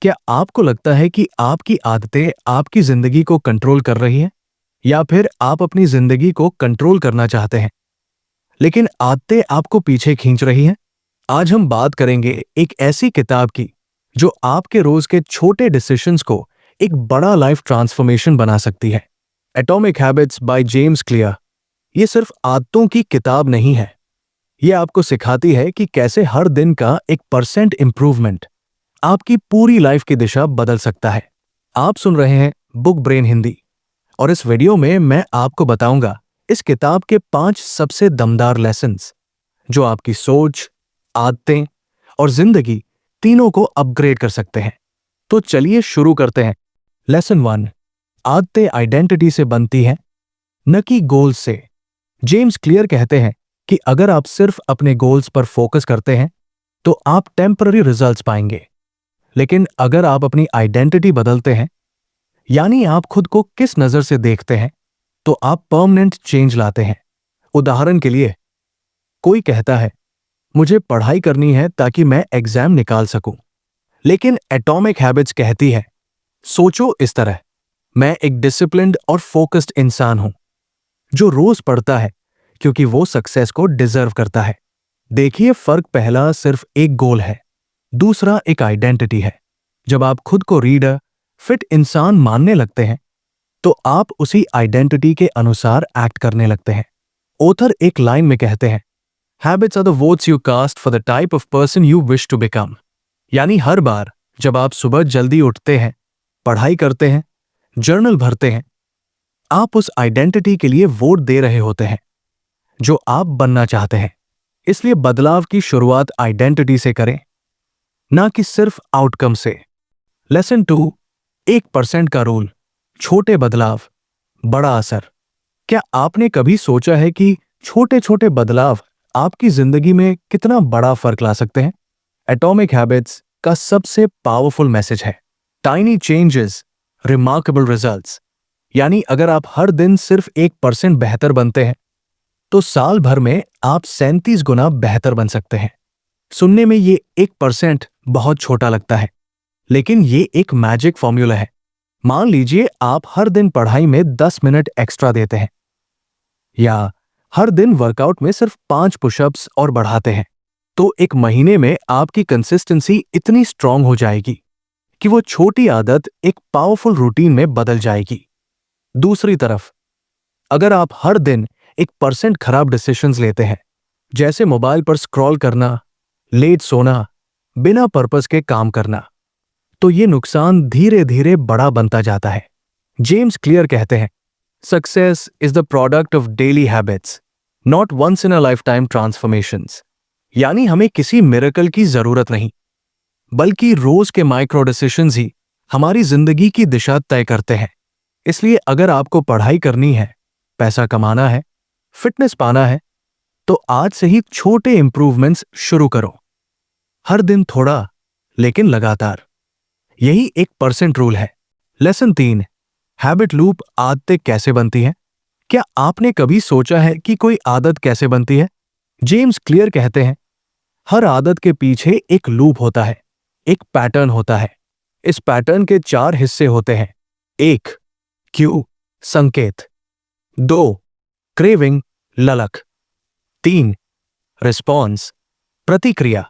क्या आपको लगता है कि आपकी आदतें आपकी जिंदगी को कंट्रोल कर रही हैं या फिर आप अपनी जिंदगी को कंट्रोल करना चाहते हैं लेकिन आदतें आपको पीछे खींच रही हैं? आज हम बात करेंगे एक ऐसी किताब की जो आपके रोज के छोटे डिसीजंस को एक बड़ा लाइफ ट्रांसफॉर्मेशन बना सकती है। Atomic habits by James clear. ये सिर्फ आदतों की किताब नहीं है, ये आपको सिखाती है कि कैसे हर दिन का 1% इंप्रूवमेंट आपकी पूरी लाइफ की दिशा बदल सकता है। आप सुन रहे हैं बुक ब्रेन हिंदी और इस वीडियो में मैं आपको बताऊंगा इस किताब के 5 सबसे दमदार लेसन्स जो आपकी सोच, आदतें और जिंदगी तीनों को अपग्रेड कर सकते हैं। तो चलिए शुरू करते हैं। लेसन 1, आदतें आइडेंटिटी से बनती हैं, न कि गोल्स से। जेम्स क्लियर कहते हैं कि अगर आप सिर्फ अपने गोल्स पर फोकस करते हैं तो आप टेम्पररी रिजल्ट्स पाएंगे, लेकिन अगर आप अपनी आइडेंटिटी बदलते हैं, यानी आप खुद को किस नजर से देखते हैं, तो आप परमानेंट चेंज लाते हैं। उदाहरण के लिए, कोई कहता है मुझे पढ़ाई करनी है ताकि मैं एग्जाम निकाल सकूं, लेकिन एटॉमिक हैबिट्स कहती है सोचो इस तरह, मैं एक डिसिप्लिन्ड और फोकस्ड इंसान हूं जो रोज पढ़ता है क्योंकि वो सक्सेस को डिजर्व करता है। देखिए फर्क, पहला सिर्फ एक गोल है, दूसरा एक आइडेंटिटी है। जब आप खुद को रीडर, फिट इंसान मानने लगते हैं तो आप उसी आइडेंटिटी के अनुसार एक्ट करने लगते हैं। ऑथर एक लाइन में कहते हैं, habits are the votes you cast for the type of person you wish to become. यानी हर बार जब आप सुबह जल्दी उठते हैं, पढ़ाई करते हैं, जर्नल भरते हैं, आप उस आइडेंटिटी के लिए वोट दे रहे होते हैं जो आप बनना चाहते हैं। इसलिए बदलाव की शुरुआत आइडेंटिटी से करें, ना कि सिर्फ आउटकम से। लेसन 2, 1% का रूल, छोटे बदलाव, बड़ा असर। क्या आपने कभी सोचा है कि छोटे छोटे बदलाव आपकी जिंदगी में कितना बड़ा फर्क ला सकते हैं? एटॉमिक हैबिट्स का सबसे पावरफुल मैसेज है, टाइनी चेंजेस, रिमार्केबल रिजल्ट्स। यानी अगर आप हर दिन सिर्फ 1% बेहतर बनते हैं तो साल भर में आप 37 गुना बेहतर बन सकते हैं। सुनने में ये 1% बहुत छोटा लगता है, लेकिन ये एक मैजिक फॉर्मूला है। मान लीजिए आप हर दिन पढ़ाई में 10 मिनट एक्स्ट्रा देते हैं, या हर दिन वर्कआउट में सिर्फ 5 पुशअप्स और बढ़ाते हैं, तो एक महीने में आपकी कंसिस्टेंसी इतनी स्ट्रांग हो जाएगी कि वो छोटी आदत एक पावरफुल रूटीन में बदल जाएगी। दूसरी तरफ, अगर आप हर दिन 1% खराब डिसीजंस लेते हैं, जैसे मोबाइल पर स्क्रॉल करना, लेट सोना, बिना पर्पस के काम करना, तो ये नुकसान धीरे धीरे बड़ा बनता जाता है। जेम्स क्लियर कहते हैं, success is the product of daily habits, not once in a lifetime transformations. यानी हमें किसी मिरेकल की जरूरत नहीं, बल्कि रोज के माइक्रो डिसीजंस ही हमारी जिंदगी की दिशा तय करते हैं। इसलिए अगर आपको पढ़ाई करनी है, पैसा कमाना है, फिटनेस पाना है, तो आज से ही छोटे इंप्रूवमेंट्स शुरू करो। हर दिन थोड़ा, लेकिन लगातार। यही 1% रूल है। लेसन 3, हैबिट लूप, आदतें कैसे बनती हैं? क्या आपने कभी सोचा है कि कोई आदत कैसे बनती है? जेम्स क्लियर कहते हैं, हर आदत के पीछे एक लूप होता है, एक पैटर्न होता है। इस पैटर्न के 4 हिस्से होते हैं। 1, क्यू, संकेत। 2, क्रेविंग, ललक। 3, रिस्पॉन्स, प्रतिक्रिया।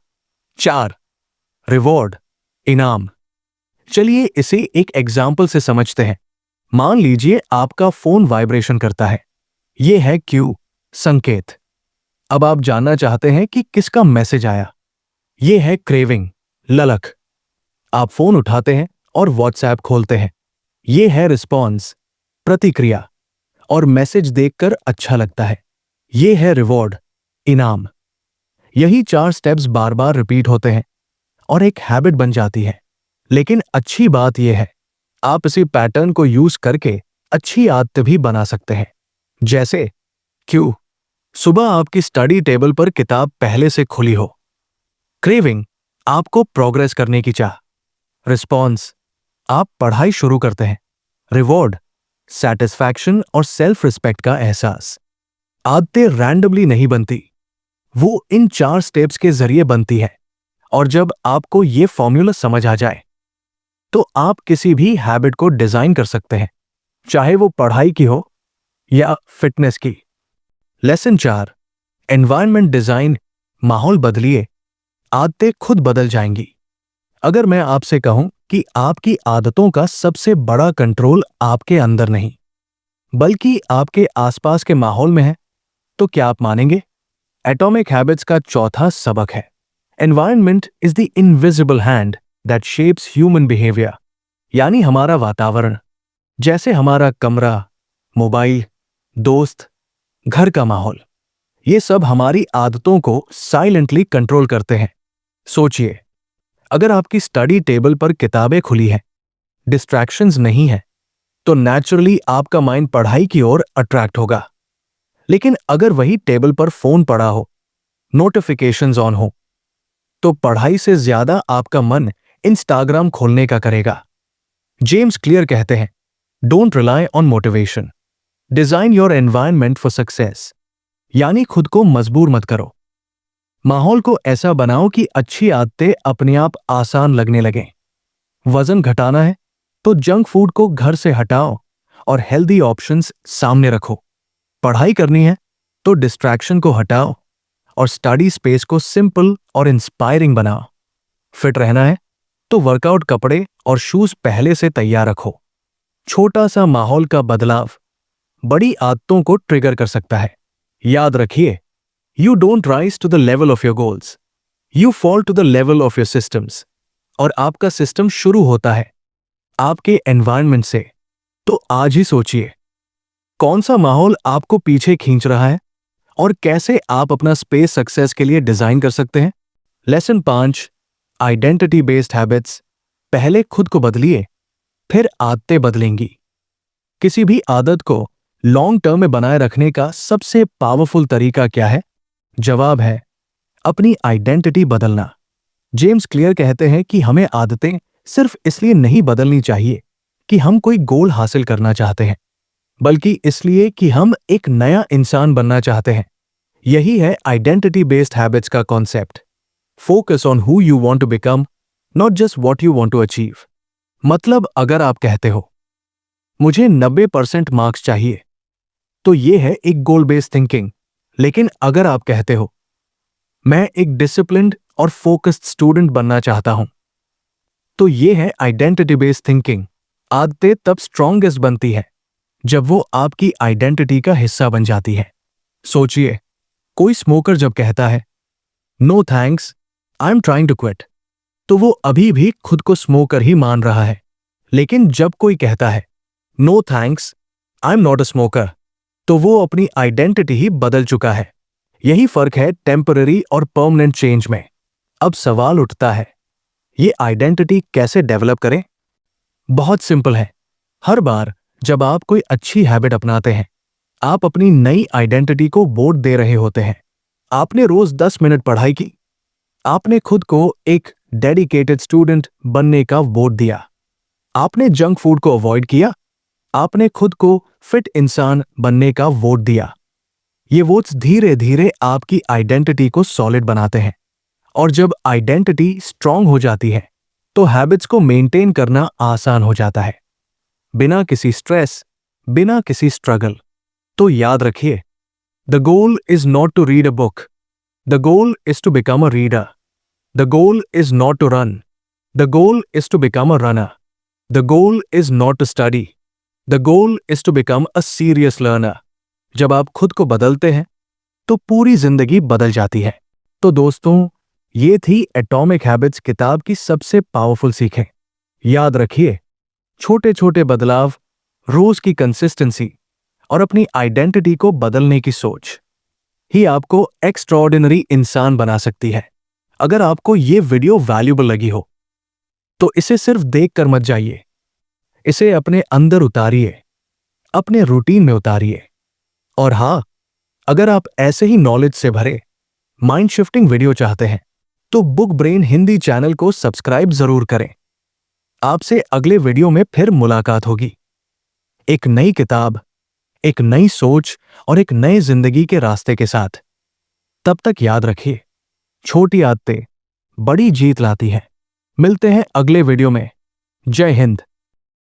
4, रिवॉर्ड, इनाम। चलिए इसे एक एग्जाम्पल से समझते हैं। मान लीजिए आपका फोन वाइब्रेशन करता है, यह है क्यू, संकेत। अब आप जानना चाहते हैं कि किसका मैसेज आया, यह है क्रेविंग, ललक। आप फोन उठाते हैं और व्हाट्सएप खोलते हैं, यह है रिस्पॉन्स, प्रतिक्रिया, और मैसेज देखकर अच्छा लगता है, यह है रिवॉर्ड, इनाम। यही 4 स्टेप्स बार बार रिपीट होते हैं और एक हैबिट बन जाती है। लेकिन अच्छी बात यह है, आप इसी पैटर्न को यूज करके अच्छी आदतें भी बना सकते हैं। जैसे क्यू, सुबह आपकी स्टडी टेबल पर किताब पहले से खुली हो। क्रेविंग, आपको प्रोग्रेस करने की चाह। रिस्पॉन्स, आप पढ़ाई शुरू करते हैं। रिवॉर्ड, सैटिस्फैक्शन और सेल्फ रिस्पेक्ट का एहसास। आदतें रैंडमली नहीं बनती, वो इन 4 स्टेप्स के जरिए बनती है। और जब आपको ये फॉर्मूला समझ आ जाए, तो आप किसी भी हैबिट को डिजाइन कर सकते हैं, चाहे वो पढ़ाई की हो या फिटनेस की। Lesson 4, environment design. माहौल बदलिए, आदतें खुद बदल जाएंगी। अगर मैं आपसे कहूं कि आपकी आदतों का सबसे बड़ा कंट्रोल आपके अंदर नहीं बल्कि आपके आसपास के माहौल में है, तो क्या आप मानेंगे? एटॉमिक हैबिट्स का चौथा सबक है, environment is the invisible hand that shapes human behaviour. यानी हमारा वातावरण, जैसे हमारा कमरा, मोबाइल, दोस्त, घर का माहौल, ये सब हमारी आदतों को साइलेंटली कंट्रोल करते हैं। सोचिए, अगर आपकी स्टडी टेबल पर किताबें खुली हैं, डिस्ट्रैक्शंस नहीं है, तो नेचुरली आपका माइंड पढ़ाई की ओर अट्रैक्ट होगा। लेकिन अगर वही टेबल पर फोन पड़ा हो, नोटिफिकेशंस ऑन हो, तो पढ़ाई से ज्यादा आपका मन इंस्टाग्राम खोलने का करेगा। जेम्स क्लियर कहते हैं, don't rely on motivation, design your environment for success. यानी खुद को मजबूर मत करो, माहौल को ऐसा बनाओ कि अच्छी आदतें अपने आप आसान लगने लगें। वजन घटाना है तो जंक फूड को घर से हटाओ और हेल्दी ऑप्शंस सामने रखो। पढ़ाई करनी है तो डिस्ट्रैक्शन को हटाओ और स्टडी स्पेस को सिंपल और इंस्पायरिंग बनाओ। फिट रहना है तो वर्कआउट कपड़े और शूज पहले से तैयार रखो। छोटा सा माहौल का बदलाव बड़ी आदतों को ट्रिगर कर सकता है। याद रखिए, you don't rise to the level of your goals, you fall to the level of your systems. और आपका सिस्टम शुरू होता है आपके एनवायरनमेंट से। तो आज ही सोचिए, कौन सा माहौल आपको पीछे खींच रहा है और कैसे आप अपना स्पेस सक्सेस के लिए डिजाइन कर सकते हैं। Lesson 5, identity based habits. पहले खुद को बदलिए, फिर आदतें बदलेंगी। किसी भी आदत को लॉन्ग टर्म में बनाए रखने का सबसे पावरफुल तरीका क्या है? जवाब है अपनी आइडेंटिटी बदलना। जेम्स क्लियर कहते हैं कि हमें आदतें सिर्फ इसलिए नहीं बदलनी चाहिए कि हम कोई गोल हासिल करना चाहते हैं, बल्कि इसलिए कि हम एक नया इंसान बनना चाहते हैं। यही है आइडेंटिटी बेस्ड हैबिट्स का concept. Focus on who you want to become, not just what you want to achieve. मतलब अगर आप कहते हो मुझे 90% मार्क्स चाहिए, तो ये है एक गोल बेस्ड थिंकिंग। लेकिन अगर आप कहते हो मैं एक डिसिप्लिन्ड और फोकस्ड स्टूडेंट बनना चाहता हूं, तो ये है आइडेंटिटी बेस्ड थिंकिंग। आदतें तब स्ट्रॉन्गेस्ट बनती है जब वो आपकी आइडेंटिटी का हिस्सा बन जाती है। सोचिए, कोई स्मोकर जब कहता है no thanks, I am trying to quit, तो वो अभी भी खुद को स्मोकर ही मान रहा है। लेकिन जब कोई कहता है no thanks, I am not a smoker, तो वो अपनी आइडेंटिटी ही बदल चुका है। यही फर्क है टेम्पररी और परमानेंट चेंज में। अब सवाल उठता है, ये आइडेंटिटी कैसे डेवलप करें? बहुत सिंपल है। हर बार जब आप कोई अच्छी हैबिट अपनाते हैं, आप अपनी नई आइडेंटिटी को वोट दे रहे होते हैं। आपने रोज 10 मिनट पढ़ाई की, आपने खुद को एक डेडिकेटेड स्टूडेंट बनने का वोट दिया। आपने जंक फूड को अवॉइड किया, आपने खुद को फिट इंसान बनने का वोट दिया। ये वोट्स धीरे धीरे आपकी आइडेंटिटी को सॉलिड बनाते हैं। और जब आइडेंटिटी स्ट्रांग हो जाती है, तो हैबिट्स को मेंटेन करना आसान हो जाता है, बिना किसी स्ट्रेस, बिना किसी स्ट्रगल। तो याद रखिए, the goal is not to read a book, the goal is to become a reader. The goal is not to run, the goal is to become a runner. The goal is not to study, the goal is to become a serious learner. जब आप खुद को बदलते हैं, तो पूरी जिंदगी बदल जाती है। तो दोस्तों, ये थी एटॉमिक हैबिट्स किताब की सबसे पावरफुल सीखें। याद रखिए, छोटे छोटे बदलाव, रोज की कंसिस्टेंसी और अपनी आइडेंटिटी को बदलने की सोच ही आपको एक्स्ट्राऑर्डिनरी इंसान बना सकती है। अगर आपको ये वीडियो वैल्यूबल लगी हो, तो इसे सिर्फ देखकर मत जाइए, इसे अपने अंदर उतारिए, अपने रूटीन में उतारिए। और हां, अगर आप ऐसे ही नॉलेज से भरे माइंड शिफ्टिंग वीडियो चाहते हैं, तो बुक ब्रेन हिंदी चैनल को सब्सक्राइब जरूर करें। आपसे अगले वीडियो में फिर मुलाकात होगी, एक नई किताब, एक नई सोच और एक नए जिंदगी के रास्ते के साथ। तब तक याद रखिए, छोटी आदतें बड़ी जीत लाती हैं। मिलते हैं अगले वीडियो में। जय हिंद।